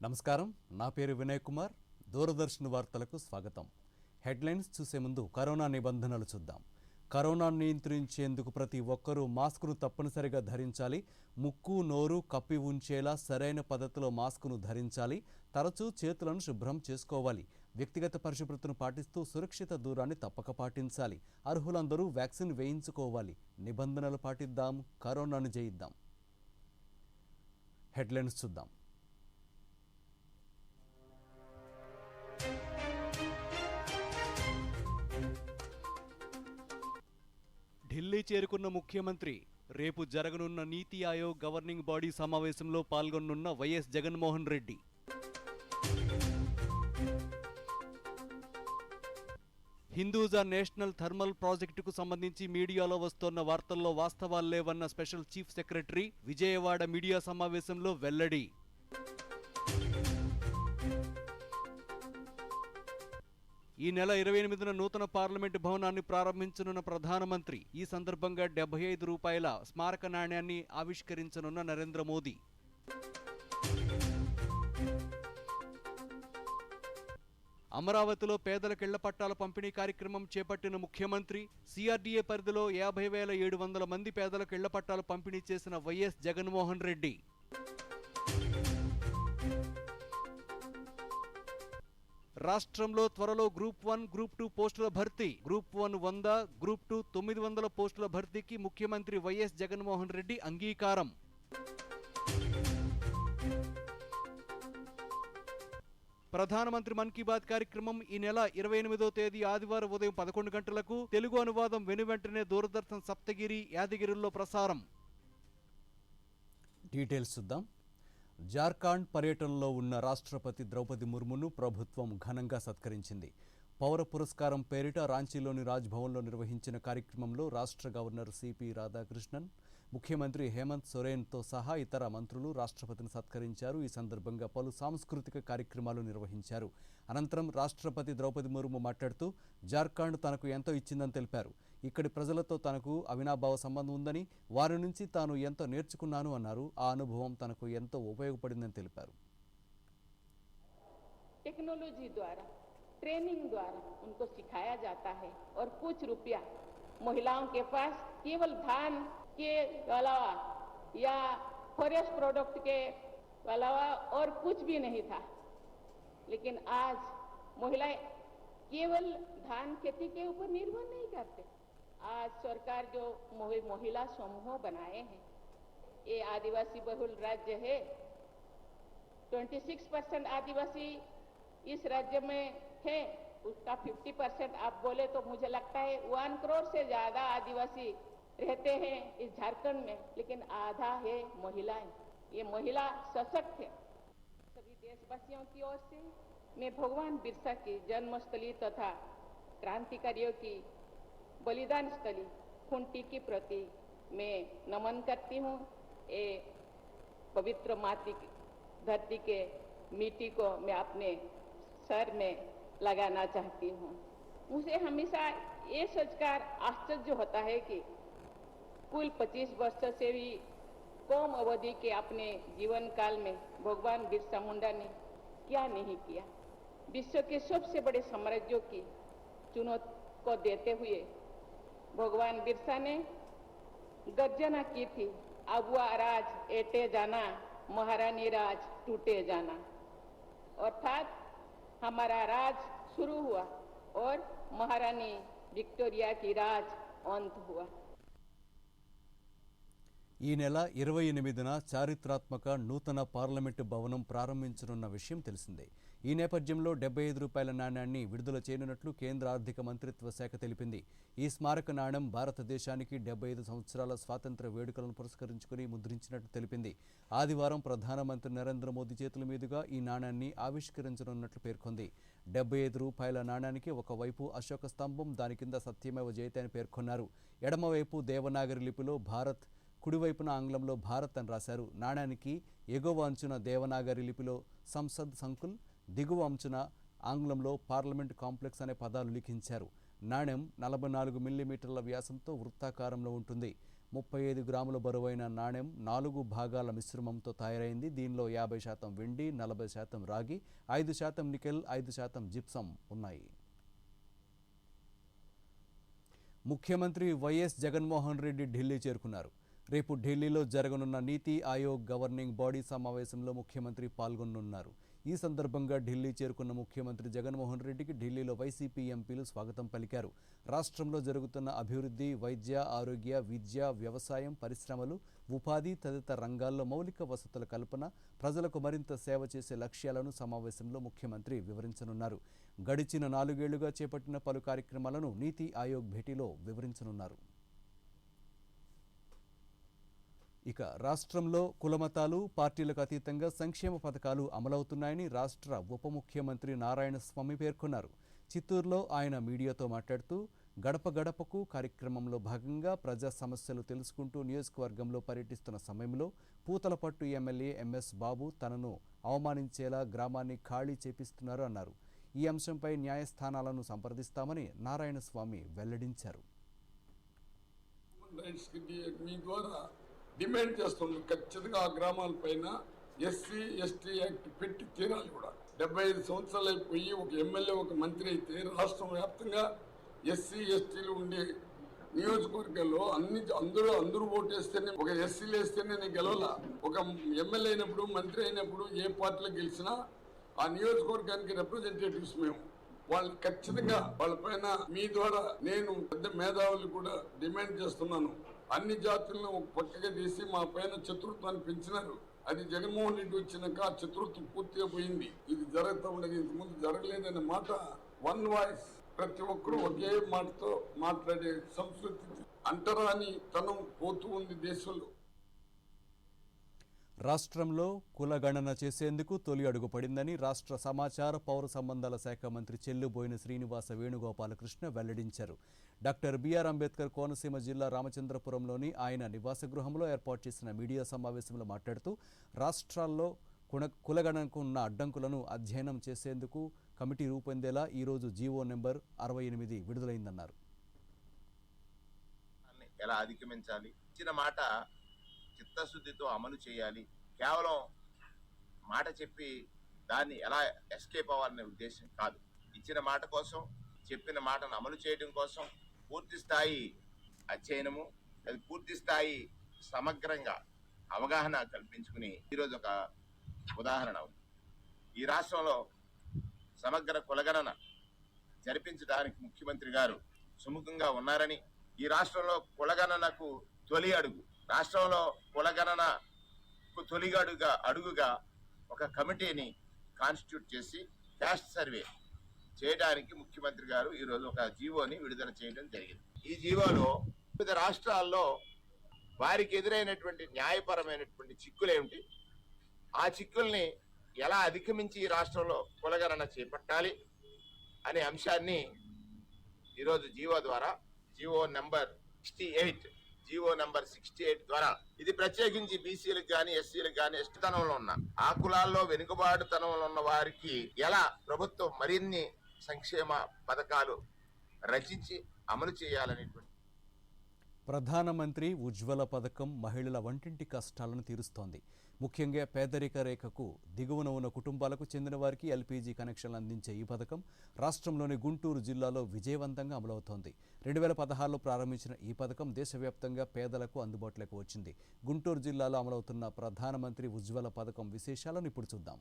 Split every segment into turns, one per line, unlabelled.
నమస్కారం, నా పేరు వినయ్ కుమార్. దూరదర్శన్ వార్తలకు స్వాగతం. హెడ్లైన్స్ చూసే ముందు కరోనా నిబంధనలు చూద్దాం. కరోనా నియంత్రించేందుకు ప్రతి ఒక్కరూ మాస్కును తప్పనిసరిగా ధరించాలి. ముక్కు, నోరు కప్పి ఉంచేలా సరైన పద్ధతిలో మాస్కును ధరించాలి. తరచూ చేతులను శుభ్రం చేసుకోవాలి. వ్యక్తిగత పరిశుభ్రతను పాటిస్తూ సురక్షిత దూరాన్ని తప్పక పాటించాలి. అర్హులందరూ వ్యాక్సిన్ వేయించుకోవాలి. నిబంధనలు పాటిద్దాం, కరోనాను జయిద్దాం. హెడ్లైన్స్ చూద్దాం. ఢిల్లీ చేరుకున్న ముఖ్యమంత్రి రేపు జరగనున్న నీతి ఆయోగ్ గవర్నింగ్ బాడీ సమావేశంలో పాల్గొనున్న YS Jaganmohan Reddy. Hinduja national thermal ప్రాజెక్టుకు సంబంధించి మీడియాలో వస్తోన్న వార్తల్లో వాస్తవాలు లేవన్న special chief secretary Vijayawada media సమావేశంలో వెల్లడి. ఈ నెల 28న నూతన పార్లమెంటు భవనాన్ని ప్రారంభించనున్న ప్రధానమంత్రి. ఈ సందర్భంగా 75 రూపాయల స్మారక నాణ్యాన్ని ఆవిష్కరించనున్న నరేంద్ర మోదీ. అమరావతిలో పేదలకు ఇళ్ల పట్టాల పంపిణీ కార్యక్రమం చేపట్టిన ముఖ్యమంత్రి. సిఆర్డీఏ పరిధిలో 50,700 మంది పేదలకు ఇళ్ల పట్టాలు పంపిణీ చేసిన వైఎస్ జగన్మోహన్ రెడ్డి. రాష్ట్రంలో త్వరలో గ్రూప్ 1, గ్రూప్ 2 పోస్టుల భర్తీ. గ్రూప్ 1 100, గ్రూప్ 2 900 పోస్టుల భర్తీకి ముఖ్యమంత్రి వైఎస్ జగన్మోహన్ రెడ్డి అంగీకారం. ప్రధానమంత్రి మన్ కీ బాత్ కార్యక్రమం ఈ నెల 28వ తేదీ ఆదివారం ఉదయం 11 గంటలకు తెలుగు అనువాదం వెనువెంటనే దూరదర్శన్ సప్తగిరి, యాదగిరిలో ప్రసారం. డీటెయిల్స్ చూద్దాం. జార్ఖండ్ పర్యటనలో ఉన్న రాష్ట్రపతి ద్రౌపది ముర్మును ప్రభుత్వం ఘనంగా సత్కరించింది. పౌర పురస్కారం పేరిట రాంచీలోని రాజ్ భవన్లో నిర్వహించిన కార్యక్రమంలో రాష్ట్ర గవర్నర్ సిపి రాధాకృష్ణన్, ముఖ్యమంత్రి హేమంత్ సోరెన్తో సహా ఇతర మంత్రులు రాష్ట్రపతిని సత్కరించారు. ఈ సందర్భంగా పలు సాంస్కృతిక కార్యక్రమాలు నిర్వహించారు. అనంతరం రాష్ట్రపతి ద్రౌపది ముర్ము మాట్లాడుతూ జార్ఖండ్ తనకు ఎంతో ఇచ్చిందని తెలిపారు. ఇక్కడి ప్రజలతో తనకు అవినాభావ సంబంధం ఉందని, వారి నుంచి తాను ఎంతో నేర్చుకున్నాను అన్నారు. ఆ అనుభవం తనకు ఎంతో ఉపయోగపడిందని తెలిపారు.
टेक्नोलॉजी द्वारा, ट्रेनिंग द्वारा उनको सिखाया जाता है और कुछ रुपया महिलाओं के पास केवल धान के अलावा या फॉरेस्ट प्रोडक्ट के अलावा और कुछ भी नहीं था. लेकिन आज महिलाएं केवल धान खेती के ऊपर निर्भर नहीं करते. आज सरकार जो महिला समूह बनाए हैं, ये आदिवासी बहुल राज्य है. 26% आदिवासी इस राज्य में है. उसका 50% आप बोले तो मुझे लगता है 1 करोड़ से ज्यादा आदिवासी रहते हैं इस झारखंड में, लेकिन आधा है महिलाएं. ये महिला सशक्त है. सभी देशवासियों की ओर से मैं भगवान बिरसा की जन्मस्थली तथा क्रांतिकारियों की बलिदान स्थली खूंटी की प्रति मैं नमन करती हूँ. ये पवित्र माटी धरती के मिट्टी को मैं अपने सर में लगाना चाहती हूँ. मुझे हमेशा ये सोचकर आश्चर्य होता है कि कुल 25 वर्ष से भी कम अवधि के अपने जीवन काल में भगवान बिरसा मुंडा ने क्या नहीं किया. विश्व के सबसे बड़े साम्राज्यों की चुनौती को देते हुए भगवान बिरसा ने गर्जना की थी, अबुआ राज एटे जाना, महारानी राज टूटे जाना. अर्थात हमारा राज शुरू हुआ और महारानी विक्टोरिया की राज अंत हुआ.
ఈ నెల 28న చారిత్రాత్మక నూతన పార్లమెంటు భవనం ప్రారంభించనున్న విషయం తెలిసిందే. ఈ నేపథ్యంలో 75 రూపాయల నాణ్యాన్ని విడుదల చేయనున్నట్లు కేంద్ర ఆర్థిక మంత్రిత్వ శాఖ తెలిపింది. ఈ స్మారక నాణ్యం భారతదేశానికి 75 సంవత్సరాల స్వాతంత్ర్య వేడుకలను పురస్కరించుకుని ముద్రించినట్లు తెలిపింది. ఆదివారం ప్రధానమంత్రి నరేంద్ర మోదీ చేతుల మీదుగా ఈ నాణ్యాన్ని ఆవిష్కరించనున్నట్లు పేర్కొంది. 75 రూపాయల నాణ్యానికి ఒకవైపు అశోక స్తంభం, దాని కింద సత్యమేవ జయతే అని పేర్కొన్నారు. ఎడమవైపు దేవనాగరి లిపిలో భారత్, కుడివైపున ఆంగ్లంలో భారత్ అని రాశారు. నాణ్యానికి ఎగువ అంచున దేవనాగరి లిపిలో సంసద్ సంకుల్, దిగువ అంచున ఆంగ్లంలో పార్లమెంట్ కాంప్లెక్స్ అనే పదాలు లిఖించారు. నాణ్యం 44 మిల్లీమీటర్ల వ్యాసంతో వృత్తాకారంలో ఉంటుంది. 35 గ్రాముల బరువైన నాణెం 4 భాగాల మిశ్రమంతో తయారైంది. దీనిలో 50% వెండి, 40% రాగి, 5% నికెల్, 5% జిప్సం ఉన్నాయి. ముఖ్యమంత్రి వైఎస్ జగన్మోహన్ రెడ్డి ఢిల్లీ చేరుకున్నారు. రేపు ఢిల్లీలో జరగనున్న నీతి ఆయోగ్ గవర్నింగ్ బాడీ సమావేశంలో ముఖ్యమంత్రి పాల్గొనున్నారు. ఈ సందర్భంగా ఢిల్లీ చేరుకున్న ముఖ్యమంత్రి జగన్మోహన్ రెడ్డికి ఢిల్లీలో వైసీపీ ఎంపీలు స్వాగతం పలికారు. రాష్ట్రంలో జరుగుతున్న అభివృద్ధి, వైద్య, ఆరోగ్య, విద్య, వ్యవసాయం, పరిశ్రమలు, ఉపాధి తదితర రంగాల్లో మౌలిక వసతుల కల్పన, ప్రజలకు మరింత సేవ చేసే లక్ష్యాలను సమావేశంలో ముఖ్యమంత్రి వివరించనున్నారు. గడిచిన 4 ఏళ్లుగా చేపట్టిన పలు కార్యక్రమాలను నీతి ఆయోగ్ భేటీలో వివరించనున్నారు. ఇక రాష్ట్రంలో కులమతాలు, పార్టీలకు అతీతంగా సంక్షేమ పథకాలు అమలవుతున్నాయని రాష్ట్ర ఉప ముఖ్యమంత్రి నారాయణస్వామి పేర్కొన్నారు. చిత్తూరులో ఆయన మీడియాతో మాట్లాడుతూ గడప గడపకు కార్యక్రమంలో భాగంగా ప్రజా సమస్యలు తెలుసుకుంటూ నియోజకవర్గంలో పర్యటిస్తున్న సమయంలో పూతలపట్టు ఎమ్మెల్యే ఎంఎస్ బాబు తనను అవమానించేలా గ్రామాన్ని ఖాళీ చేపిస్తున్నారు అన్నారు. ఈ అంశంపై న్యాయస్థానాలను సంప్రదిస్తామని నారాయణస్వామి వెల్లడించారు.
డిమాండ్ చేస్తుంది. ఖచ్చితంగా ఆ గ్రామాలపైన ఎస్సీ ఎస్టీ యాక్ట్ పెట్టి తీరాలి. కూడా 75 సంవత్సరాలు అయిపోయి ఒక ఎమ్మెల్యే ఒక మంత్రి అయితే రాష్ట్రం వ్యాప్తంగా ఎస్సీ ఎస్టీలు ఉండే నియోజకవర్గాల్లో అందరూ ఓటేస్తేనే, ఒక ఎస్సీలు వేస్తేనే నేను గెలవాల. ఒక ఎమ్మెల్యే అయినప్పుడు, మంత్రి అయినప్పుడు ఏ పార్టీలో గెలిచినా ఆ నియోజకవర్గానికి రిప్రజెంటేటివ్స్ మేము. వాళ్ళు ఖచ్చితంగా వాళ్ళపైన మీ ద్వారా నేను పెద్ద మేధావులు కూడా డిమాండ్ చేస్తున్నాను. అన్ని జాతులను ఒక పక్కగా తీసి మా పైన చతుర్థాన్ని పెంచినారు. అది జగన్మోహన్ రెడ్డి వచ్చినాక ఆ చతుర్థం పూర్తిగా పోయింది. ఇది జరుగుతూ ఉండదు, ఇంతకుముందు జరగలేదనే మాట. వన్ వాయిస్, ప్రతి ఒక్కరూ ఒకే మాటతో మాట్లాడే సంస్కృతి అంటరాని తనం పోతూ ఉంది దేశంలో.
రాష్ట్రంలో కులగణన చేసేందుకు తొలి అడుగు పడిందని రాష్ట్ర సమాచార పౌర సంబంధాల శాఖ మంత్రి చెల్లుబోయిన శ్రీనివాస వేణుగోపాలకృష్ణ వెల్లడించారు. డాక్టర్ బిఆర్ అంబేద్కర్ కోనసీమ జిల్లా రామచంద్రపురంలోని ఆయన నివాస గృహంలో ఏర్పాటు చేసిన మీడియా సమావేశంలో మాట్లాడుతూ రాష్ట్రాల్లో కులగణనకు ఉన్న అడ్డంకులను అధ్యయనం చేసేందుకు కమిటీ రూపొందేలా ఈరోజు జీవో నెంబర్ 68 విడుదలైందన్నారు.
ఎలా అధిగమించాలి, ఇచ్చిన మాట చిత్తశుద్ధితో అమలు చేయాలి. కేవలం మాట చెప్పి దాన్ని ఎలా ఎస్కేప్ అవ్వాలనే ఉద్దేశం కాదు. ఇచ్చిన మాట కోసం, చెప్పిన మాటను అమలు చేయడం కోసం పూర్తి స్థాయి అధ్యయనము, అది పూర్తి స్థాయి సమగ్రంగా అవగాహన కల్పించుకుని ఈరోజు ఒక ఉదాహరణ ఉంది. ఈ రాష్ట్రంలో సమగ్ర కులగణన జరిపించడానికి ముఖ్యమంత్రి గారు సుముఖంగా ఉన్నారని, ఈ రాష్ట్రంలో కులగణనకు తొలి అడుగు, రాష్ట్రంలో కులగణనకు తొలి అడుగుగా ఒక కమిటీని కాన్స్టిట్యూట్ చేసి క్యాస్ట్ సర్వే చేయడానికి ముఖ్యమంత్రి గారు ఈరోజు ఒక జీవోని విడుదల చేయడం జరిగింది. ఈ జీవోలో వివిధ రాష్ట్రాల్లో వారికి ఎదురైనటువంటి న్యాయపరమైనటువంటి చిక్కులేమిటి, ఆ చిక్కుల్ని ఎలా అధిగమించి ఈ రాష్ట్రంలో కులగణన చేపట్టాలి అనే అంశాన్ని ఈరోజు జీవో ద్వారా, జీవో నెంబర్ 68 ద్వారా, ఇది ప్రత్యేకించి బీసీలకు కానీ, ఎస్సీలకు కానీ, ఎస్టీతనంలో ఉన్న ఆ కులాల్లో వెనుకబాటుతనంలో ఉన్న వారికి ఎలా ప్రభుత్వం మరిన్ని సంక్షేమ పథకాలు రచించి అమలు చేయాలనేటువంటి.
ప్రధానమంత్రి ఉజ్వల పథకం మహిళల వంటింటి కష్టాలను తీరుస్తోంది. ముఖ్యంగా పేదరిక రేఖకు దిగువన ఉన్న కుటుంబాలకు చెందిన వారికి ఎల్పీజీ కనెక్షన్లు అందించే ఈ పథకం రాష్ట్రంలోని గుంటూరు జిల్లాలో విజయవంతంగా అమలవుతోంది. 2016లో ప్రారంభించిన ఈ పథకం దేశవ్యాప్తంగా పేదలకు అందుబాటులోకి వచ్చింది. గుంటూరు జిల్లాలో అమలవుతున్న ప్రధానమంత్రి ఉజ్వల పథకం విశేషాలను ఇప్పుడు చూద్దాం.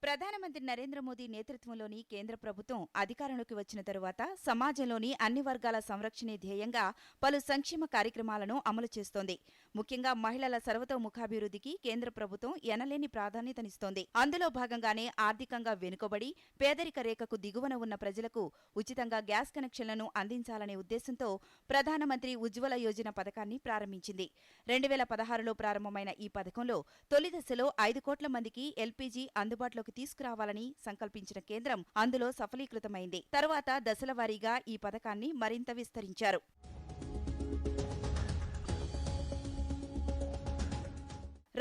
ప్రధానమంత్రి నరేంద్ర మోదీ నేతృత్వంలోని కేంద్ర ప్రభుత్వం అధికారంలోకి వచ్చిన తరువాత సమాజంలోని అన్ని వర్గాల సంరక్షణే ధ్యేయంగా పలు సంక్షేమ కార్యక్రమాలను అమలు చేస్తోంది. ముఖ్యంగా మహిళల సర్వతోముఖాభివృద్ధికి కేంద్ర ప్రభుత్వం ఎనలేని ప్రాధాన్యతనిస్తోంది. అందులో భాగంగానే ఆర్థికంగా వెనుకబడి పేదరిక రేఖకు దిగువన ఉన్న ప్రజలకు ఉచితంగా గ్యాస్ కనెక్షన్లను అందించాలనే ఉద్దేశంతో ప్రధానమంత్రి ఉజ్వల యోజన పథకాన్ని ప్రారంభించింది. 2016లో ప్రారంభమైన ఈ పథకంలో తొలి దశలో 5 కోట్ల మందికి ఎల్పీజీ అందుబాటులోకి తీసుకురావాలని సంకల్పించిన కేంద్రం అందులో సఫలీకృతమైంది. తరువాత దశల వారీగా ఈ పథకాన్ని మరింత విస్తరించారు.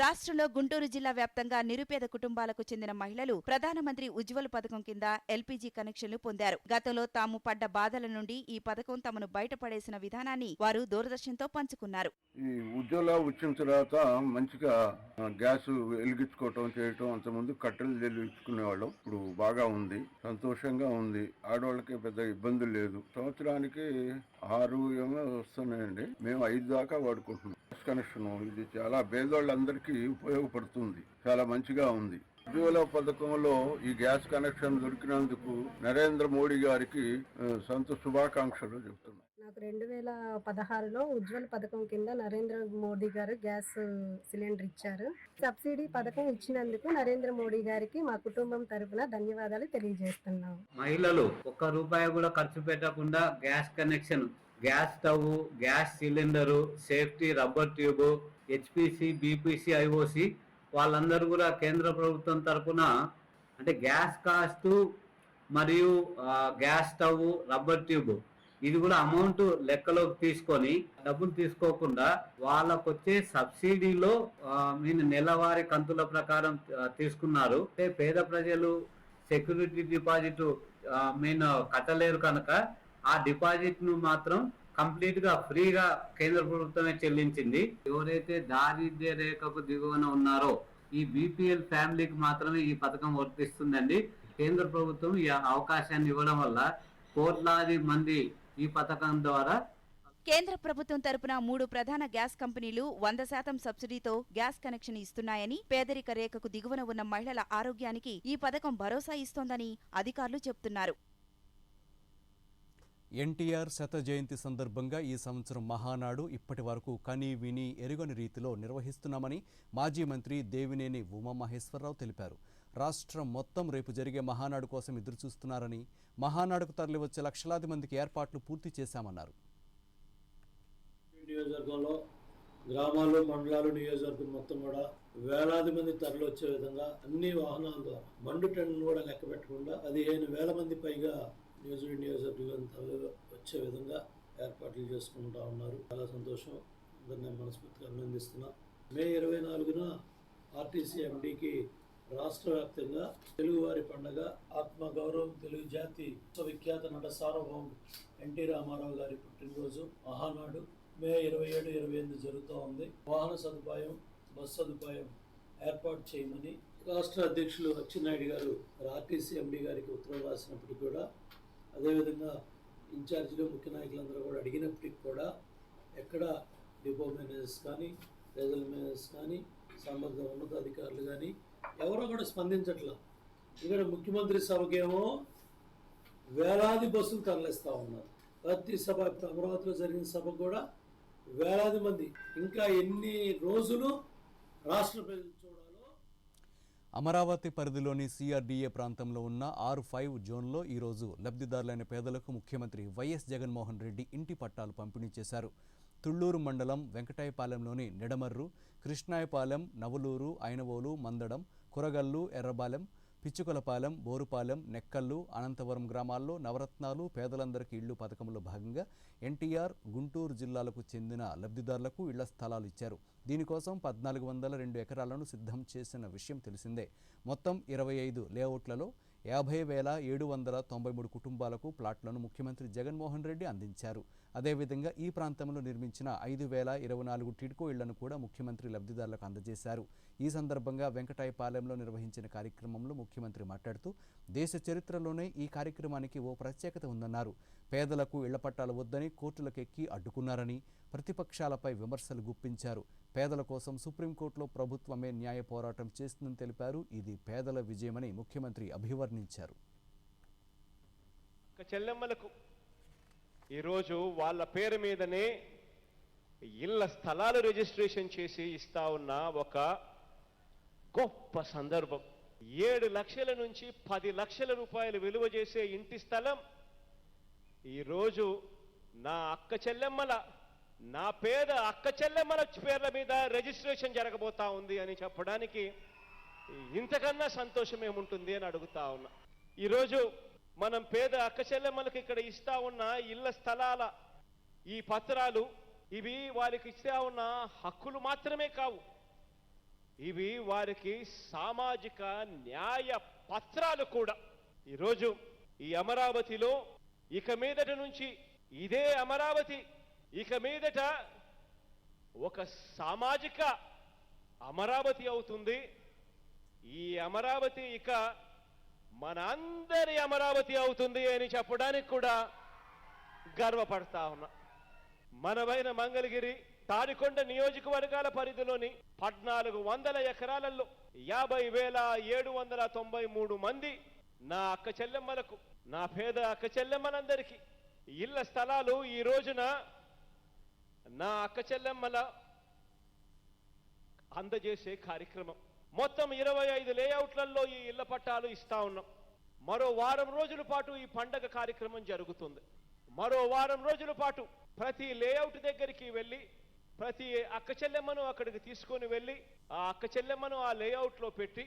రాష్ట్రంలో గుంటూరు జిల్లా వ్యాప్తంగా నిరుపేద కుటుంబాలకు చెందిన మహిళలు ప్రధానమంత్రి ఉజ్వల్ పథకం కింద ఎల్పీజీ కనెక్షన్లు పొందారు. గతంలో తాము పడ్డ బాధల నుండి ఈ పథకం తమను బయటపడేసిన విధానాన్ని వారు దూరదర్శన్తో పంచుకున్నారు.
ఈ ఉజ్వల వచ్చిన తర్వాత మంచిగా గ్యాస్ వెలిగించుకోవటం చేయటం, అంతకుముందు కట్టెలు వెలిగించుకునేవాళ్ళం. ఇప్పుడు బాగా ఉంది, సంతోషంగా ఉంది. ఆడవాళ్ళకి పెద్ద ఇబ్బంది లేదు. సంవత్సరానికి 6 ఏమో వస్తున్నాయండి. మేము 5 దాకా వాడుకుంటున్నాం. కనెక్షన్ ఇది చాలా పేదోళ్ళందరికీ ఉపయోగపడుతుంది. చాలా మంచిగా ఉంది. ఉజ్వల పథకంలో ఈ గ్యాస్ కనెక్షన్ దొరికినందుకు నరేంద్ర మోడీ గారికి శుభాకాంక్షలు చెప్తున్నాను.
నాకు 2016లో ఉజ్వల్ పథకం కింద నరేంద్ర మోడీ గారు గ్యాస్ సిలిండర్ ఇచ్చారు. సబ్సిడీ పథకం ఇచ్చినందుకు నరేంద్ర మోడీ గారికి మా కుటుంబం తరఫున ధన్యవాదాలు తెలియజేస్తున్నాం.
మహిళలు ₹1 కూడా ఖర్చు పెట్టకుండా gas connection, gas stove, gas cylinder, safety rubber tube, HPC, BPC, IOC వాళ్ళందరూ కూడా కేంద్ర ప్రభుత్వం తరఫున అంటే గ్యాస్ కాస్ట్ మరియు గ్యాస్ స్టవ్, రబ్బర్ ట్యూబ్ ఇది కూడా అమౌంట్ లెక్కలోకి తీసుకొని డబ్బులు తీసుకోకుండా వాళ్ళకు వచ్చే సబ్సిడీలో నెలవారీ కంతుల ప్రకారం తీసుకున్నారు. అంటే పేద ప్రజలు సెక్యూరిటీ డిపాజిట్ కట్టలేరు కనుక ఆ డిపాజిట్ ను మాత్రం కంప్లీట్ గా ఫ్రీగా కేంద్ర ప్రభుత్వమే చెల్లించింది. ఎవరైతే దారిద్ర్య రేఖకు దిగువన ఉన్నారో ఈ బీపీఎల్ ఫ్యామిలీకి మాత్రమే ఈ పథకం వర్తిస్తుందండి. కేంద్ర ప్రభుత్వం ఈ అవకాశాన్ని ఇవ్వడం వల్ల కోట్లాది మంది ఈ పథకం ద్వారా
కేంద్ర ప్రభుత్వం తరపున 3 ప్రధాన గ్యాస్ కంపెనీలు 100% సబ్సిడీతో గ్యాస్ కనెక్షన్ ఇస్తున్నాయని, పేదరిక రేఖకు దిగువన ఉన్న మహిళల ఆరోగ్యానికి ఈ పథకం భరోసా ఇస్తోందని అధికారులు చెబుతున్నారు.
ఎన్టీఆర్ శత జయంతి సందర్భంగా ఈ సంవత్సరం మహానాడు ఇప్పటి వరకు కని విని ఎరుగని రీతిలో నిర్వహిస్తున్నామని మాజీ మంత్రి దేవినేని ఉమామహేశ్వరరావు తెలిపారు. రాష్ట్రం మొత్తం రేపు జరిగే మహానాడు కోసం ఎదురుచూస్తున్నారని, మహానాడుకు తరలివచ్చే లక్షలాది మందికి ఏర్పాట్లు పూర్తి చేశామన్నారు.
నియోజకవర్గంలో గ్రామాలు, మండలాలు, నియోజకవర్గం మొత్తం కూడా వేలాది మంది తరలివచ్చే విధంగా అన్ని వాహనాల ద్వారా బండు టన్నులు కూడా లెక్క పెట్టకుండా 15,000 మంది పైగా నియోజకవర్గం వచ్చే విధంగా ఏర్పాట్లు చేసుకుంటా ఉన్నారు. చాలా సంతోషం. అందరినీ మనస్ఫూర్తిగా అభినందిస్తున్నా. మే 24న ఆర్టీసీ ఎండీకి రాష్ట్ర వ్యాప్తంగా తెలుగువారి పండుగ ఆత్మగౌరవం తెలుగు జాతి విఖ్యాత నట సార్వభౌముడు ఎన్టీ రామారావు గారి పుట్టినరోజు మహానాడు మే 27, 28 జరుగుతూ ఉంది. వాహన సదుపాయం, బస్ సదుపాయం ఏర్పాటు చేయమని రాష్ట్ర అధ్యక్షులు అచ్చెన్నాయుడు గారు ఆర్టీసీ ఎండీ గారికి ఉత్తరం రాసినప్పటికీ కూడా, అదేవిధంగా ఇన్ఛార్జిగా ముఖ్య నాయకులందరూ కూడా అడిగినప్పటికీ కూడా ఎక్కడ డిపో మేనేజర్స్ కానీ, రీజనల్ మేనేజర్స్ కానీ, సంబంధిత ఉన్నతాధికారులు కానీ ఎవరో కూడా స్పందించట్లా. ఇక్కడ ముఖ్యమంత్రి సభకేమో వేలాది బస్సులు తరలిస్తూ ఉన్నారు. ప్రతి సభ, ఇప్పుడు అమరావతిలో జరిగిన సభకు కూడా వేలాది మంది. ఇంకా ఎన్ని రోజులు రాష్ట్ర ప్రజలు చూడాలో.
అమరావతి పరిధిలోని సిఆర్డీఏ ప్రాంతంలో ఉన్న R5 జోన్లో ఈరోజు లబ్ధిదారులైన పేదలకు ముఖ్యమంత్రి వైఎస్ జగన్మోహన్ రెడ్డి ఇంటి పట్టాలు పంపిణీ చేశారు. తుళ్లూరు మండలం వెంకటాయపాలెంలోని నిడమర్రు, కృష్ణాయపాలెం, నవలూరు, ఐనవోలు, మందడం, కురగల్లు, ఎర్రబాలెం, పిచ్చుకలపాలెం, బోరుపాలెం, నెక్కల్లు, అనంతవరం గ్రామాల్లో నవరత్నాలు పేదలందరికీ ఇళ్లు పథకంలో భాగంగా ఎన్టీఆర్, గుంటూరు జిల్లాలకు చెందిన లబ్ధిదారులకు ఇళ్ల స్థలాలు ఇచ్చారు. దీనికోసం 1402 ఎకరాలను సిద్ధం చేసిన విషయం తెలిసిందే. మొత్తం 25 లేఅవుట్లలో 50,793 కుటుంబాలకు ప్లాట్లను ముఖ్యమంత్రి జగన్మోహన్ రెడ్డి అందించారు. అదేవిధంగా ఈ ప్రాంతంలో నిర్మించిన 5,024 టిడ్కో ఇళ్లను కూడా ముఖ్యమంత్రి లబ్ధిదారులకు అందజేశారు. ఈ సందర్భంగా వెంకటాయపాలెంలో నిర్వహించిన కార్యక్రమంలో ముఖ్యమంత్రి మాట్లాడుతూ, దేశ చరిత్రలోనే ఈ కార్యక్రమానికి ఓ ప్రత్యేకత ఉందన్నారు. పేదలకు ఇళ్ల పట్టాలు వద్దని కోర్టులకెక్కి అడ్డుకున్నారని, ప్రతిపక్షాలపై విమర్శలు గుప్పించారు. పేదల కోసం సుప్రీంకోర్టులో ప్రభుత్వమే న్యాయ పోరాటం చేస్తుందని తెలిపారు. ఇది పేదల విజయమని ముఖ్యమంత్రి అభివర్ణించారు.
చెల్లెమ్మలకు ఈరోజు వాళ్ళ పేరు మీదనే ఇళ్ల స్థలాలు రిజిస్ట్రేషన్ చేసి ఇస్తా ఉన్న ఒక గొప్ప సందర్భం. 7 లక్షల నుంచి 10 లక్షల రూపాయలు విలువ చేసే ఇంటి స్థలం ఈరోజు నా పేద అక్క చెల్లెమ్మల పేర్ల మీద రిజిస్ట్రేషన్ జరగబోతా ఉంది అని చెప్పడానికి ఇంతకన్నా సంతోషం ఏముంటుంది అని అడుగుతా ఉన్నా. ఈరోజు మనం పేద అక్క చెల్లెమ్మలకు ఇక్కడ ఇస్తా ఉన్న ఇళ్ల స్థలాల ఈ పత్రాలు, ఇవి వాళ్ళకి ఇస్తా ఉన్న హక్కులు మాత్రమే కావు. ఇవి వారికి సామాజిక న్యాయ పత్రాలు కూడా. ఈరోజు ఈ అమరావతిలో ఇక మీదట నుంచి ఇదే అమరావతి ఇక మీదట ఒక సామాజిక అమరావతి అవుతుంది. ఈ అమరావతి ఇక మన అందరి అమరావతి అవుతుంది అని చెప్పడానికి కూడా గర్వపడతా ఉన్నా. మనవైన మంగళగిరి తాడికొండ నియోజకవర్గాల పరిధిలోని 1400 ఎకరాలలో 50,793 మంది నా అక్క చెల్లెమ్మలకు, నా పేద అక్క చెల్లెమ్మలందరికీ ఇళ్ల స్థలాలు ఈ రోజున నా అక్క చెల్లెమ్మల అందజేసే కార్యక్రమం. మొత్తం 25 లేఅవుట్లలో ఈ ఇళ్ల పట్టాలు ఇస్తా ఉన్నాం. మరో వారం రోజుల పాటు ఈ పండగ కార్యక్రమం జరుగుతుంది. మరో వారం రోజుల పాటు ప్రతి లేఅవుట్ దగ్గరికి వెళ్ళి ప్రతి అక్క చెల్లెమ్మను అక్కడికి తీసుకొని వెళ్ళి ఆ అక్క చెల్లెమ్మను ఆ లేఅవుట్లో పెట్టి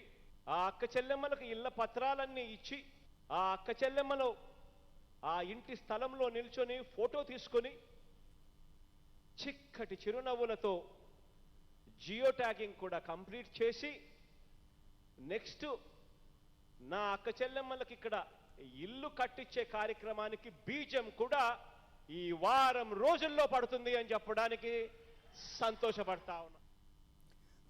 ఆ అక్క చెల్లెమ్మలకు ఇళ్ల పత్రాలన్నీ ఇచ్చి ఆ అక్క చెల్లెమ్మను ఆ ఇంటి స్థలంలో నిల్చొని ఫోటో తీసుకొని చిక్కటి చిరునవ్వులతో జియో ట్యాగింగ్ కూడా కంప్లీట్ చేసి నెక్స్ట్ నా అక్క చెల్లెమ్మలకి ఇక్కడ ఇల్లు కట్టించే కార్యక్రమానికి బీజం కూడా ఈ వారం రోజుల్లో పడుతుంది అని చెప్పడానికి సంతోషపడతా ఉన్నా.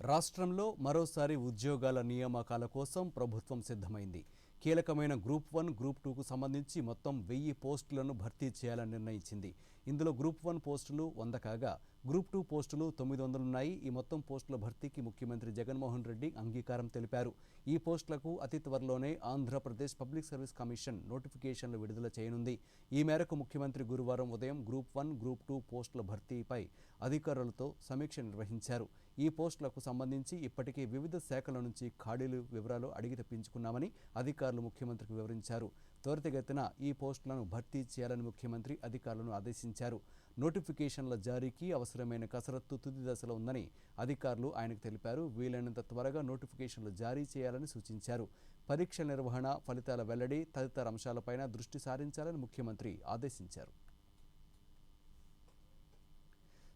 రాష్ట్రంలో మరోసారి ఉద్యోగాల నియామకాల కోసం ప్రభుత్వం సిద్ధమైంది. కీలకమైన గ్రూప్ 1, గ్రూప్ 2కు సంబంధించి మొత్తం 1000 పోస్టులను భర్తీ చేయాలని నిర్ణయించింది. ఇందులో గ్రూప్ 1 పోస్టులు 100 కాగా గ్రూప్ 2 పోస్టులు 900 ఉన్నాయి. ఈ మొత్తం పోస్టుల భర్తీకి ముఖ్యమంత్రి జగన్మోహన్ రెడ్డి అంగీకారం తెలిపారు. ఈ పోస్టులకు అతి త్వరలోనే ఆంధ్రప్రదేశ్ పబ్లిక్ సర్వీస్ కమిషన్ నోటిఫికేషన్లు విడుదల చేయనుంది. ఈ మేరకు ముఖ్యమంత్రి గురువారం ఉదయం గ్రూప్ 1, గ్రూప్ 2 పోస్టుల భర్తీపై అధికారులతో సమీక్ష నిర్వహించారు. ఈ పోస్టులకు సంబంధించి ఇప్పటికే వివిధ శాఖల నుంచి ఖాళీలు వివరాలు అడిగి తెప్పించుకున్నామని అధికారులు ముఖ్యమంత్రికి వివరించారు. త్వరితగతిన ఈ పోస్టులను భర్తీ చేయాలని ముఖ్యమంత్రి అధికారులను ఆదేశించారు. నోటిఫికేషన్ల జారీకి అవసరమైన కసరత్తు తుది దశలో ఉందని అధికారులు ఆయనకు తెలిపారు. వీలైనంత త్వరగా నోటిఫికేషన్లు జారీ చేయాలని సూచించారు. పరీక్షల నిర్వహణ, ఫలితాల వెల్లడి తదితర అంశాలపైన దృష్టి సారించాలని ముఖ్యమంత్రి ఆదేశించారు.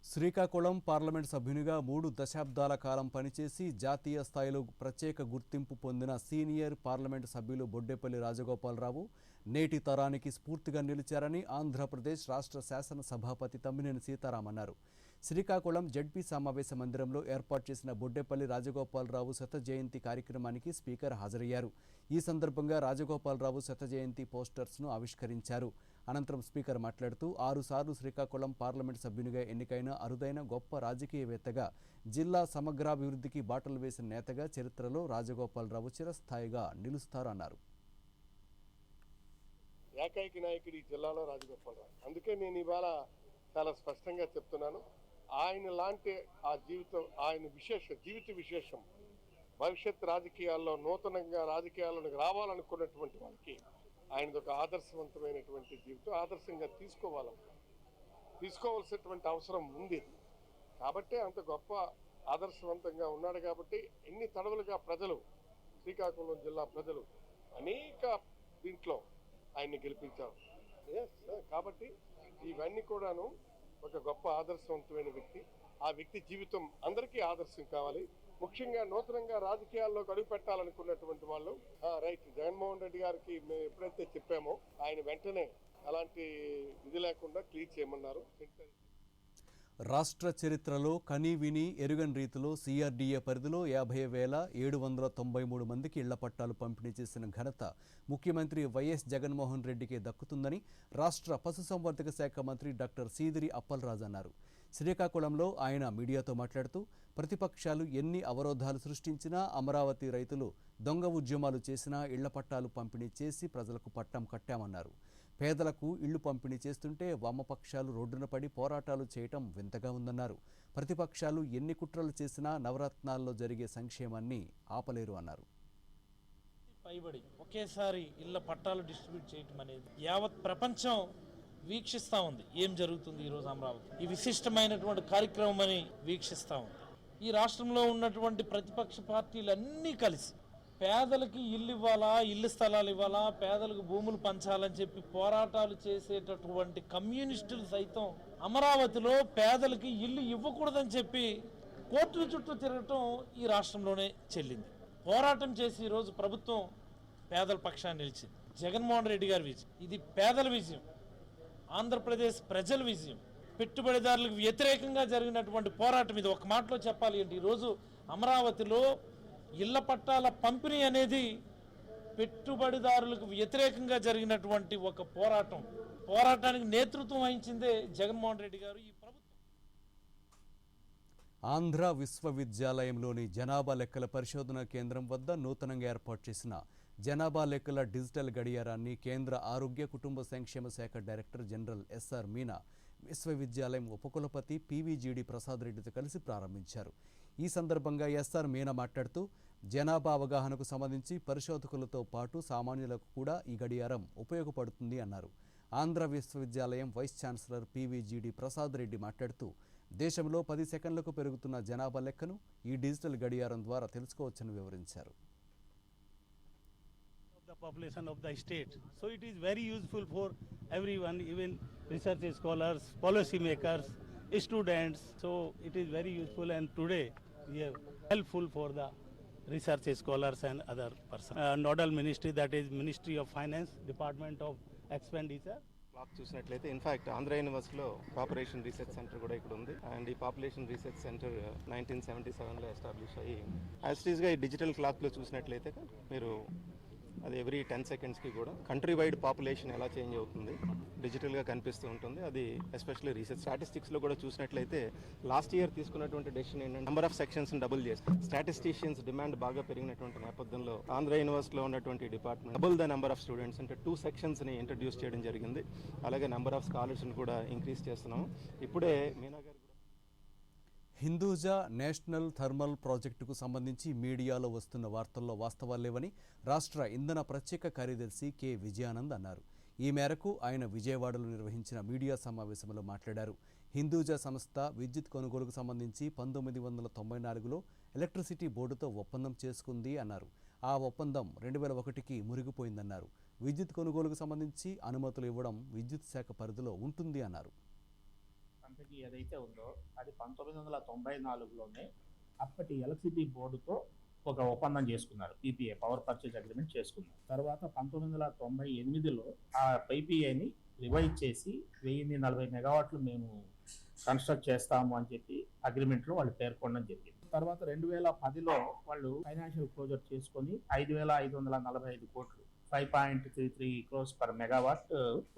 శ్రీకాకుళం పార్లమెంట్ సభ్యునిగా 3 దశాబ్దాల కాలం పనిచేసి జాతీయ స్థాయిలో ప్రత్యేక గుర్తింపు పొందిన సీనియర్ పార్లమెంటు సభ్యులు బొడ్డేపల్లి రాజగోపాలరావు నేటి తరానికి స్ఫూర్తిగా నిలిచారని ఆంధ్రప్రదేశ్ రాష్ట్ర శాసన సభాపతి తమ్మినేని సీతారాం అన్నారు. శ్రీకాకుళం జడ్పీ సమావేశ మందిరంలో ఏర్పాటు చేసిన బొడ్డేపల్లి రాజగోపాలరావు శత జయంతి కార్యక్రమానికి స్పీకర్ హాజరయ్యారు. ఈ సందర్భంగా రాజగోపాలరావు శత జయంతి పోస్టర్స్ను ఆవిష్కరించారు. అనంతరం స్పీకర్ మాట్లాడుతూ 6 సార్లు శ్రీకాకుళం పార్లమెంట్ సభ్యునిగా ఎన్నికైన అరుదైన గొప్ప రాజకీయవేత్తగా, జిల్లా సమగ్రాభివృద్ధికి బాటలు వేసిన నేతగా చరిత్రలో రాజగోపాలరావు చిరస్థాయిగా నిలుస్తారన్నారు.
ఏకైక నాయకుడు ఈ జిల్లాలో రాజగోపాలరావు. అందుకే నేను ఇవాళ చాలా స్పష్టంగా చెప్తున్నాను, ఆయన లాంటి ఆ జీవితం, ఆయన జీవిత విశేషం భవిష్యత్ రాజకీయాల్లో నూతనంగా రాజకీయాల్లోకి రావాలనుకున్నటువంటి వాళ్ళకి ఆయనది ఒక ఆదర్శవంతమైనటువంటి జీవితం, ఆదర్శంగా తీసుకోవాల్సినటువంటి అవసరం ఉంది. కాబట్టి అంత గొప్ప ఆదర్శవంతంగా ఉన్నాడు. కాబట్టి ఎన్ని తడవులుగా ప్రజలు, శ్రీకాకుళం జిల్లా ప్రజలు అనేక దీంట్లో ఆయన్ని గెలిపించారు. కాబట్టి ఇవన్నీ కూడాను ఒక గొప్ప ఆదర్శవంతమైన వ్యక్తి. ఆ వ్యక్తి జీవితం అందరికీ ఆదర్శం కావాలి. ముఖ్యంగా నూతనంగా రాజకీయాల్లోకి అడుగు పెట్టాలనుకున్నటువంటి వాళ్ళు రైట్ జగన్మోహన్ రెడ్డి గారికి మేము ఎప్పుడైతే చెప్పామో ఆయన వెంటనే అలాంటి ఇది లేకుండా క్లియర్ చేయమన్నారు.
రాష్ట్ర చరిత్రలో కనీ విని ఎరుగని రీతిలో సిఆర్డీఏ పరిధిలో 50,793 మందికి ఇళ్ల పట్టాలు పంపిణీ చేసిన ఘనత ముఖ్యమంత్రి వైఎస్ జగన్మోహన్ రెడ్డికి దక్కుతుందని రాష్ట్ర పశుసంవర్ధక శాఖ మంత్రి డాక్టర్ సీదిరి అప్పలరాజు అన్నారు. శ్రీకాకుళంలో ఆయన మీడియాతో మాట్లాడుతూ ప్రతిపక్షాలు ఎన్ని అవరోధాలు సృష్టించినా, అమరావతి రైతులు దొంగ ఉద్యమాలు చేసినా ఇళ్ల పట్టాలు పంపిణీ చేసి ప్రజలకు పట్టం కట్టామన్నారు. పేదలకు ఇళ్లు పంపిణీ చేస్తుంటే వామపక్షాలు రోడ్డున పడి పోరాటాలు చేయటం వింతగా ఉందన్నారు. ప్రతిపక్షాలు ఎన్ని కుట్రలు చేసినా నవరత్నాల్లో జరిగే సంక్షేమాన్ని ఆపలేరు అన్నారు.
పైబడి ఒకేసారి ఇళ్ల పట్టాలు డిస్ట్రిబ్యూట్ చేయటం అనేది యావత్ ప్రపంచం వీక్షిస్తూ ఉంది. ఏం జరుగుతుంది ఈరోజు అమరావతి, ఈ విశిష్టమైనటువంటి కార్యక్రమం అని వీక్షిస్తూ ఉంది. ఈ రాష్ట్రంలో ఉన్నటువంటి ప్రతిపక్ష పార్టీలన్నీ కలిసి పేదలకి ఇల్లు ఇవ్వాలా, ఇల్లు స్థలాలు ఇవ్వాలా, పేదలకు భూములు పంచాలని చెప్పి పోరాటాలు చేసేటటువంటి కమ్యూనిస్టులు సైతం అమరావతిలో పేదలకి ఇల్లు ఇవ్వకూడదని చెప్పి కోర్టుల చుట్టూ తిరగటం ఈ రాష్ట్రంలోనే చెల్లింది. పోరాటం చేసి ఈరోజు ప్రభుత్వం పేదల పక్షాన్ని నిలిచింది. జగన్మోహన్ రెడ్డి గారి విజయం, ఇది పేదల విజయం, ఆంధ్రప్రదేశ్ ప్రజల విజయం, పెట్టుబడిదారులకు వ్యతిరేకంగా జరిగినటువంటి పోరాటం. ఇది ఒక మాటలో చెప్పాలి అంటే ఈరోజు అమరావతిలో ఇళ్ల పట్టాల పంపిణీ అనేది పెట్టుబడిదారులకు వ్యతిరేకంగా జరిగినటువంటి ఒక పోరాటానికి నేతృత్వం వహించిందే జగన్మోహన్ రెడ్డి గారు. ఈ ప్రభుత్వం
ఆంధ్ర విశ్వవిద్యాలయంలోని జనాభా లెక్కల పరిశోధన కేంద్రం వద్ద నూతనంగా ఏర్పాటు చేసిన జనాభా లెక్కల డిజిటల్ గడియారాన్ని కేంద్ర ఆరోగ్య కుటుంబ సంక్షేమ శాఖ డైరెక్టర్ జనరల్ ఎస్ఆర్ మీనా విశ్వవిద్యాలయం ఉపకులపతి పివిజిడి ప్రసాద్ రెడ్డితో కలిసి ప్రారంభించారు. ఈ సందర్భంగా ఎస్ఆర్ మీనా మాట్లాడుతూ జనాభా అవగాహనకు సంబంధించి పరిశోధకులతో పాటు సామాన్యులకు కూడా ఈ గడియారం ఉపయోగపడుతుంది అన్నారు. ఆంధ్ర విశ్వవిద్యాలయం vice chancellor PVGD Prasad Reddy మాట్లాడుతూ దేశంలో 10 సెకండ్లకు పెరుగుతున్న జనాభా లెక్కను ఈ డిజిటల్ గడియారం ద్వారా తెలుసుకోవచ్చని వివరించారు.
The population of the state, so it is very useful for everyone, even research scholars, policy makers, students, so it is very useful, and today we are helpful for the research scholars and other persons. Nodal ministry, that is Ministry of Finance, Department of Expenditure.
Clock చూసినట్లయితే in fact Andhra యూనివర్సిటీలో population research centre కూడా ఇక్కడ ఉంది. And ఈ population research centre 1977లో establish అయ్యి as it ఈస్గా ఈ digital క్లాక్లో చూసినట్లయితే మీరు అది ఎవ్రీ 10 సెకండ్స్కి కూడా కంట్రీ వైడ్ పాపులేషన్ ఎలా చేంజ్ అవుతుంది డిజిటల్గా కనిపిస్తూ ఉంటుంది. అది ఎస్పెషల్లీ రీసెర్చ్ స్టాటిస్టిక్స్లో కూడా చూసినట్లయితే లాస్ట్ ఇయర్ తీసుకున్నటువంటి డెసిషన్ ఏంటంటే నెంబర్ ఆఫ్ సెక్షన్స్ని డబుల్ చేస్తారు. స్టాటిస్టిషియన్స్ డిమాండ్ బాగా పెరిగినటువంటి నేపథ్యంలో ఆంధ్ర యూనివర్సిటీలో ఉన్నటువంటి department double the number of students అంటే 2 సెక్షన్స్ని ఇంట్రడ్యూస్ చేయడం జరిగింది. అలాగే నెంబర్ ఆఫ్ స్కాలర్స్ని కూడా ఇంక్రీజ్ చేస్తున్నాము. ఇప్పుడే మీనా గారు
హిందూజా నేషనల్ థర్మల్ ప్రాజెక్టుకు సంబంధించి మీడియాలో వస్తున్న వార్తల్లో వాస్తవాలు లేవని రాష్ట్ర ఇంధన ప్రత్యేక కార్యదర్శి కె విజయానంద్ అన్నారు. ఈ మేరకు ఆయన విజయవాడలో నిర్వహించిన మీడియా సమావేశంలో మాట్లాడారు. హిందూజా సంస్థ విద్యుత్ కొనుగోలుకు సంబంధించి 1994లో ఎలక్ట్రిసిటీ బోర్డుతో ఒప్పందం చేసుకుంది అన్నారు. ఆ ఒప్పందం 2001కి మురిగిపోయిందన్నారు. విద్యుత్ కొనుగోలుకు సంబంధించి అనుమతులు ఇవ్వడం విద్యుత్ శాఖ పరిధిలో ఉంటుంది అన్నారు.
కంపెనీ ఏదైతే ఉందో అది 1994లోనే అప్పటి ఎలక్ట్రిసిటీ బోర్డుతో ఒక ఒప్పందం చేసుకున్నారు. పీపీఏ, పవర్ పర్చేజ్ అగ్రిమెంట్ చేసుకున్నారు. తర్వాత 1998లో ఆ పీపీఏని రివైజ్ చేసి 1040 మెగావాట్లు మేము కన్స్ట్రక్ట్ చేస్తాము అని చెప్పి అగ్రిమెంట్లో వాళ్ళు పేర్కొనడం జరిగింది. తర్వాత 2010లో వాళ్ళు ఫైనాన్షియల్ క్లోజర్ చేసుకొని 5545 కోట్లు 5.33 crores per megawatt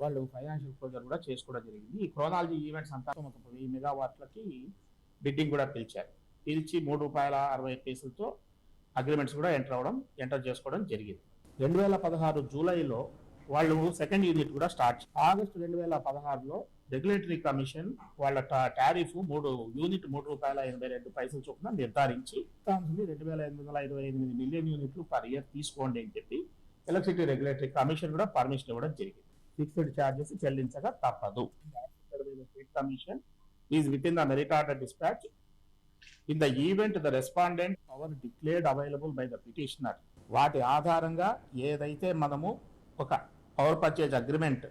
వాళ్ళు ఫైనాన్షియల్ క్లోజర్ కూడా చేసుకోవడం జరిగింది. ఈ క్రోనాలజీ ఈవెంట్స్ అంతా ఒక 1000 మెగావాట్లకి బిడ్డింగ్ కూడా పిలిచారు. పిలిచి ₹3.60తో అగ్రిమెంట్స్ కూడా ఎంటర్ చేసుకోవడం జరిగింది. 2016 జూలైలో వాళ్ళు సెకండ్ యూనిట్ కూడా స్టార్ట్. ఆగస్టు 2016లో రెగ్యులేటరీ కమిషన్ వాళ్ళ టారిఫ్ యూనిట్ ₹3.82 చొప్పున నిర్ధారించి 2,828 మిలియన్ యూనిట్లు పర్ ఇయర్ తీసుకోండి అని చెప్పి ఎలక్ట్రిసిటీ రెగ్యులేటరీ కమిషన్ కూడా పర్మిషన్ ఇవ్వడం జరిగింది. ఫిక్స్డ్ ఛార్జెస్ చెల్లించక తప్పదు. Commission is with in the merit order dispatch in the event the respondent power declared available by the petitioner. వాటి ఆధారంగా ఏదైతే మనము ఒక పవర్ పర్చేజ్ అగ్రిమెంట్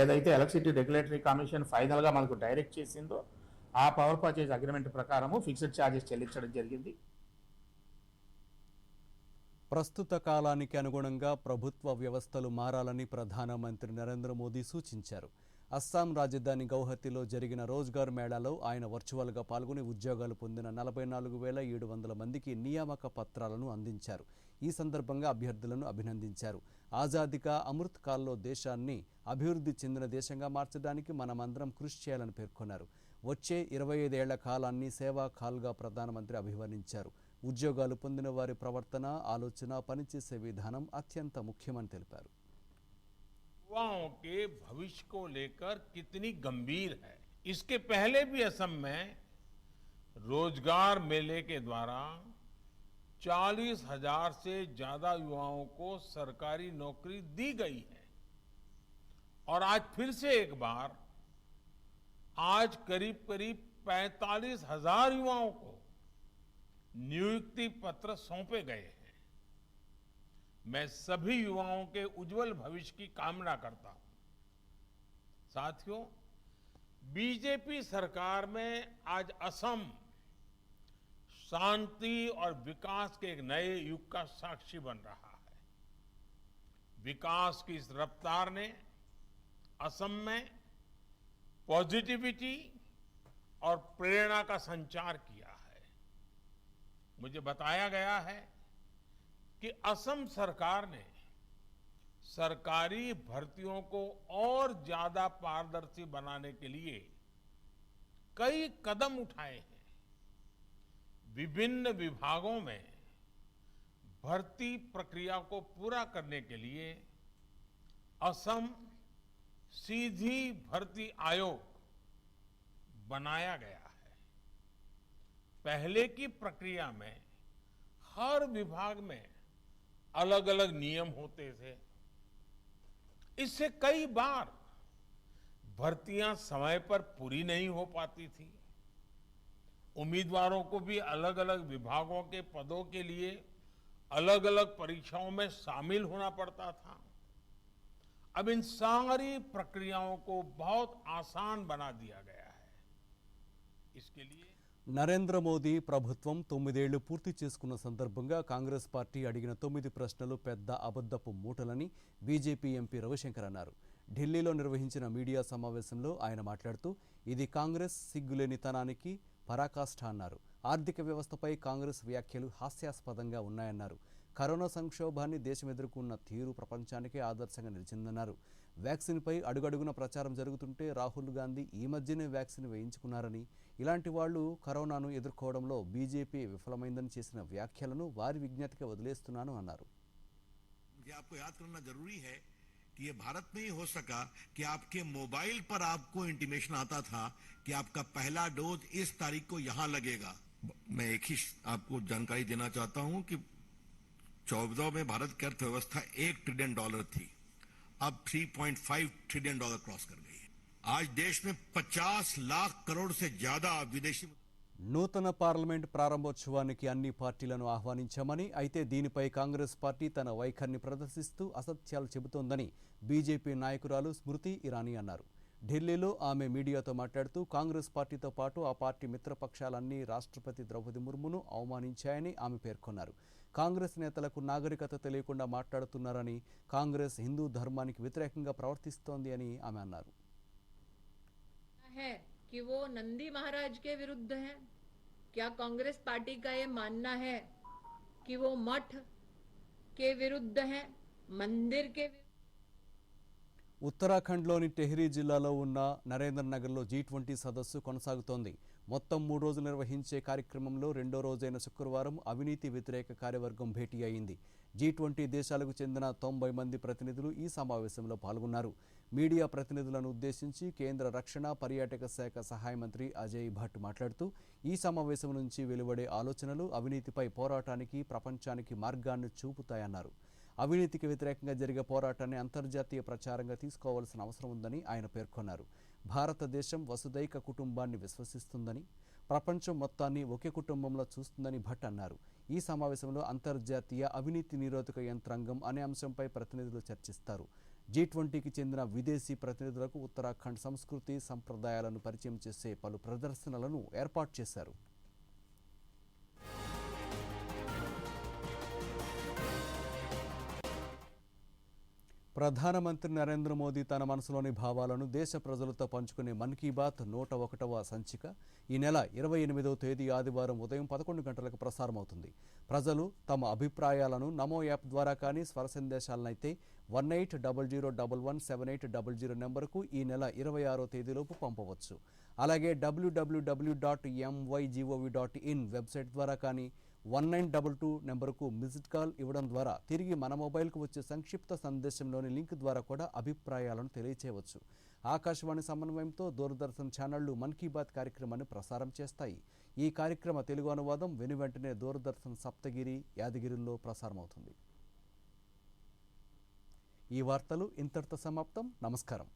ఏదైతే ఎలక్ట్రిసిటీ రెగ్యులేటరీ కమిషన్ ఫైనల్ గా మనకు డైరెక్ట్ చేసిందో ఆ పవర్ పర్చేజ్ అగ్రిమెంట్ ప్రకారము ఫిక్స్డ్ ఛార్జెస్ చెల్లించడం జరిగింది.
ప్రస్తుత కాలానికి అనుగుణంగా ప్రభుత్వ వ్యవస్థలు మారాలని ప్రధానమంత్రి నరేంద్ర మోదీ సూచించారు. అస్సాం రాజధాని గౌహతిలో జరిగిన రోజ్గార్ మేళాలో ఆయన వర్చువల్గా పాల్గొని ఉద్యోగాలు పొందిన 44,700 మందికి నియామక పత్రాలను అందించారు. ఈ సందర్భంగా అభ్యర్థులను అభినందించారు. ఆజాదీ కా అమృత్ కాల్లో దేశాన్ని అభివృద్ధి చెందిన దేశంగా మార్చడానికి మనమందరం కృషి చేయాలని పేర్కొన్నారు. వచ్చే 25 ఏళ్ల కాలాన్ని సేవా కాల్గా ప్రధానమంత్రి అభివర్ణించారు. ఉద్యోగాలు పొందిన వారి ప్రవర్తన, ఆలోచన, పనిచేసే విధానం అత్యంత ముఖ్యమని తెలిపారు.
युवाओं के भविष्य को लेकर कितनी गंभीर है, इसके पहले भी असम में रोजगार मेले के द्वारा 40,000 से ज्यादा युवाओं को सरकारी नौकरी दी गई है और आज फिर से एक बार आज करीब 45,000 युवाओं को नियुक्ति पत्र सौंपे गए हैं. मैं सभी युवाओं के उज्जवल भविष्य की कामना करता हूं. साथियों, बीजेपी सरकार में आज असम शांति और विकास के एक नए युग का साक्षी बन रहा है। विकास की इस रफ्तार ने असम में पॉजिटिविटी और प्रेरणा का संचार किया है। मुझे बताया गया है कि असम सरकार ने सरकारी भर्तियों को और ज्यादा पारदर्शी बनाने के लिए कई कदम उठाए हैं। विभिन्न विभागों में भर्ती प्रक्रिया को पूरा करने के लिए असम सीधी भर्ती आयोग बनाया गया है। पहले की प्रक्रिया में हर विभाग में अलग अलग नियम होते थे। इससे कई बार भर्तियां समय पर पूरी नहीं हो पाती थी। उम्मीदवारों को भी अलग अलग विभागों के पदों के लिए अलग अलग परीक्षाओं में शामिल होना पड़ता था। अब इन सारी प्रक्रियाओं को बहुत आसान बना दिया गया है। इसके लिए
నరేంద్ర మోదీ ప్రభుత్వం 9 ఏళ్లు పూర్తి చేసుకున్న సందర్భంగా కాంగ్రెస్ పార్టీ అడిగిన 9 ప్రశ్నలు పెద్ద అబద్ధపు మూటలని బీజేపీ ఎంపీ రవిశంకర్ అన్నారు. ఢిల్లీలో నిర్వహించిన మీడియా సమావేశంలో ఆయన మాట్లాడుతూ ఇది కాంగ్రెస్ సిగ్గులేనితనానికి పరాకాష్ఠ అన్నారు. ఆర్థిక వ్యవస్థపై కాంగ్రెస్ వ్యాఖ్యలు హాస్యాస్పదంగా ఉన్నాయన్నారు. కరోనా సంక్షోభాన్ని దేశం ఎదుర్కొన్న తీరు ప్రపంచానికే ఆదర్శంగా నిలిచిందన్నారు. వ్యాక్సిన్పై అడుగడుగున ప్రచారం జరుగుతుంటే రాహుల్ గాంధీ ఈ మధ్యనే వ్యాక్సిన్ వేయించుకున్నారని, ఇలాంటి వాళ్లు కరోనాను ఎదుర్కోవడంలో బీజేపీ విఫలమైందని చేసిన వ్యాఖ్యలను వారి విజ్ఞతకే వదిలేస్తున్నాను అన్నారు.
आपको याद करना जरूरी है कि ये भारत में ही हो सका कि आपके मोबाइल पर आपको इंटीमेशन आता था कि आपका पहला डोज इस तारीख को यहां लगेगा। मैं एक ही आपको जानकारी देना चाहता हूं कि 14 में भारत की अर्थव्यवस्था $1 ट्रिलियन थी, अब $3.5 ट्रिलियन क्रॉस कर गई है। आज देश में 50 लाख करोड़ से ज्यादा विदेशी
నూతన పార్లమెంట్ ప్రారంభోత్సవానికి అన్ని పార్టీలను ఆహ్వానించామని, అయితే దీనిపై కాంగ్రెస్ పార్టీ తన వైఖరిని ప్రదర్శిస్తూ అసత్యాలు చెబుతోందని బీజేపీ నాయకురాలు స్మృతి ఇరానీ అన్నారు. ఢిల్లీలో ఆమె మీడియాతో మాట్లాడుతూ కాంగ్రెస్ పార్టీతో పాటు ఆ పార్టీ మిత్రపక్షాలన్నీ రాష్ట్రపతి ద్రౌపది ముర్మును అవమానించాయని ఆమె పేర్కొన్నారు. కాంగ్రెస్ నేతలకు నాగరికత తెలియకుండా మాట్లాడుతున్నారని, కాంగ్రెస్ హిందూ ధర్మానికి వ్యతిరేకంగా ప్రవర్తిస్తోంది అని ఆమె అన్నారు.
कि वो नंदी महाराज के विरुद्ध है। क्या कांग्रेस पार्टी का ये मानना है कि वो मठ के विरुद्ध है, मंदिर के
ఉత్తరాఖండ్లోని టెహ్రీ జిల్లాలో ఉన్న నరేంద్ర నగర్లో G20 సదస్సు కొనసాగుతోంది. మొత్తం 3 రోజులు నిర్వహించే కార్యక్రమంలో రెండో రోజైన శుక్రవారం అవినీతి వ్యతిరేక కార్యవర్గం భేటీ అయింది. G20 దేశాలకు చెందిన 90 మంది ప్రతినిధులు ఈ సమావేశంలో పాల్గొన్నారు. మీడియా ప్రతినిధులను ఉద్దేశించి కేంద్ర రక్షణ పర్యాటక శాఖ సహాయ మంత్రి అజయ్ భట్ మాట్లాడుతూ ఈ సమావేశం నుంచి వెలువడే ఆలోచనలు అవినీతిపై పోరాటానికి ప్రపంచానికి మార్గాన్ని చూపుతాయన్నారు. అవినీతికి వ్యతిరేకంగా జరిగే పోరాటాన్ని అంతర్జాతీయ ప్రచారంగా తీసుకోవాల్సిన అవసరం ఉందని ఆయన పేర్కొన్నారు. భారతదేశం వసుదైక కుటుంబాన్ని విశ్వసిస్తుందని, ప్రపంచం మొత్తాన్ని ఒకే కుటుంబంలో చూస్తుందని భట్ అన్నారు. ఈ సమావేశంలో అంతర్జాతీయ అవినీతి నిరోధక యంత్రాంగం అనే అంశంపై ప్రతినిధులు చర్చిస్తారు. G20కి చెందిన విదేశీ ప్రతినిధులకు ఉత్తరాఖండ్ సంస్కృతి సంప్రదాయాలను పరిచయం చేసే పలు ప్రదర్శనలను ఏర్పాటు చేశారు. ప్రధానమంత్రి నరేంద్ర మోదీ తన మనసులోని భావాలను దేశ ప్రజలతో పంచుకునే మన్ కీ బాత్ 101వ సంచిక ఈ నెల 28వ తేదీ ఆదివారం ఉదయం 11 గంటలకు ప్రసారమవుతుంది. ప్రజలు తమ అభిప్రాయాలను నమో యాప్ ద్వారా కానీ స్వర సందేశాలనైతే 1800117800 నెంబరుకు ఈ నెల 26వ తేదీలోపు పంపవచ్చు. అలాగే www.mygov.in వెబ్సైట్ ద్వారా కానీ 1922 నెంబరుకు మిస్డ్ కాల్ ఇవ్వడం ద్వారా తిరిగి మన మొబైల్కు వచ్చే సంక్షిప్త సందేశంలోని లింక్ ద్వారా కూడా అభిప్రాయాలను తెలియచేయవచ్చు. ఆకాశవాణి సమన్వయంతో దూరదర్శన్ ఛానళ్లు మన్ కీ బాత్ కార్యక్రమాన్ని ప్రసారం చేస్తాయి. ఈ కార్యక్రమ తెలుగు అనువాదం వెనువెంటనే దూరదర్శన్ సప్తగిరి, యాదగిరిలో ప్రసారమవుతుంది. ఈ వార్తలు ఇంతటితో సమాప్తం. నమస్కారం.